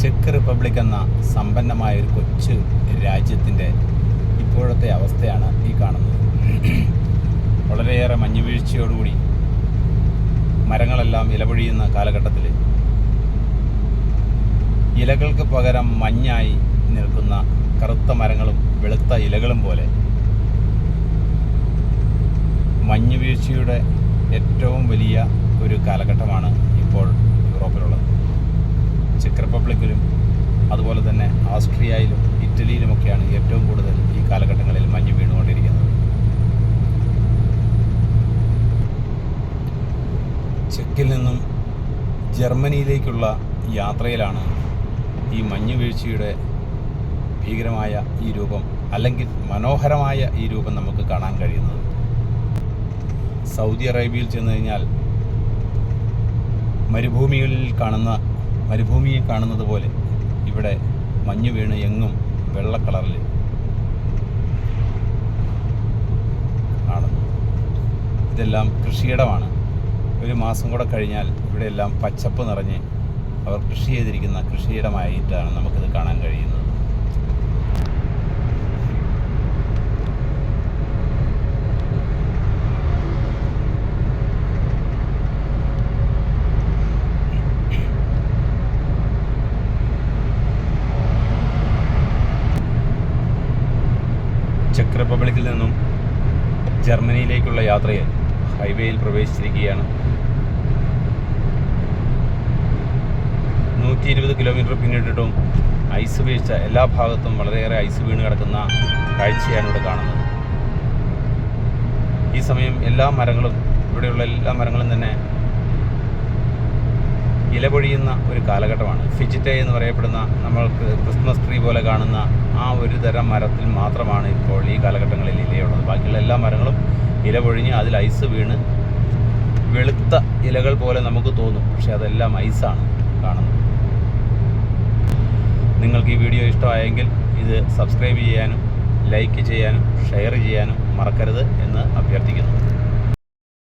Check republic എന്ന സമ്പന്നമായ ഒരു കൊച്ചു രാജ്യത്തിൻ്റെ ഇപ്പോഴത്തെ അവസ്ഥയാണ് ഈ കാണുന്നത്. വളരെയേറെ മഞ്ഞുവീഴ്ചയോടുകൂടി മരങ്ങളെല്ലാം ഇലപൊഴിയുന്ന കാലഘട്ടത്തിൽ ഇലകൾക്ക് പകരം മഞ്ഞായി നിൽക്കുന്ന കറുത്ത മരങ്ങളും വെളുത്ത ഇലകളും പോലെ മഞ്ഞുവീഴ്ചയുടെ ഏറ്റവും വലിയ ഒരു കാലഘട്ടമാണ് ഇപ്പോൾ യൂറോപ്പിലുള്ളത്. ചെക്ക് റിപ്പബ്ലിക്കിലും അതുപോലെ തന്നെ ഓസ്ട്രിയയിലും ഇറ്റലിയിലുമൊക്കെയാണ് ഏറ്റവും കൂടുതൽ ഈ കാലഘട്ടങ്ങളിൽ മഞ്ഞ് വീണുകൊണ്ടിരിക്കുന്നത്. ചെക്കിൽ നിന്നും ജർമ്മനിയിലേക്കുള്ള യാത്രയിലാണ് ഈ മഞ്ഞുവീഴ്ചയുടെ ഭീകരമായ ഈ രൂപം, അല്ലെങ്കിൽ മനോഹരമായ ഈ രൂപം നമുക്ക് കാണാൻ കഴിയുന്നത്. സൗദി അറേബ്യയിൽ ചെന്ന് കഴിഞ്ഞാൽ മരുഭൂമിയെ കാണുന്നത് പോലെ ഇവിടെ മഞ്ഞ് വീണ് എങ്ങും വെള്ള കളറിൽ കാണുന്നു. ഇതെല്ലാം കൃഷിയിടമാണ്. ഒരു മാസം കൂടെ കഴിഞ്ഞാൽ ഇവിടെയെല്ലാം പച്ചപ്പ് നിറഞ്ഞ് അവർ കൃഷി ചെയ്തിരിക്കുന്ന കൃഷിയിടമായിട്ടാണ് നമുക്കിത് കാണാൻ കഴിയുന്നത്. ചെക്ക് റിപ്പബ്ലിക്കിൽ നിന്നും ജർമ്മനിയിലേക്കുള്ള യാത്രയിൽ ഹൈവേയിൽ പ്രവേശിച്ചിരിക്കുകയാണ്. 120 കിലോമീറ്റർ പിന്നിട്ടിട്ടും ഐസ് വീഴ്ച, എല്ലാ ഭാഗത്തും വളരെയേറെ ഐസ് വീണ് കിടക്കുന്ന കാഴ്ചയാണ് ഇവിടെ കാണുന്നത്. ഈ സമയം ഇവിടെയുള്ള എല്ലാ മരങ്ങളും തന്നെ ഇലപൊഴിയുന്ന ഒരു കാലഘട്ടമാണ്. ഫിജിറ്റെ എന്ന് പറയപ്പെടുന്ന നമ്മൾക്ക് ക്രിസ്മസ് ട്രീ പോലെ കാണുന്ന ആ ഒരു തരം മരത്തിൽ മാത്രമാണ് ഇപ്പോൾ ഈ കാലഘട്ടങ്ങളിൽ ഇലയുള്ളത്. ബാക്കിയുള്ള എല്ലാ മരങ്ങളും ഇലപൊഴിഞ്ഞ് അതിൽ ഐസ് വീണ് വെളുത്ത ഇലകൾ പോലെ നമുക്ക് തോന്നും, പക്ഷേ അതെല്ലാം ഐസാണ് കാണുന്നത്. നിങ്ങൾക്ക് ഈ വീഡിയോ ഇഷ്ടമായെങ്കിൽ ഇത് സബ്സ്ക്രൈബ് ചെയ്യാനും ലൈക്ക് ചെയ്യാനും ഷെയർ ചെയ്യാനും മറക്കരുത് എന്ന് അഭ്യർത്ഥിക്കുന്നു.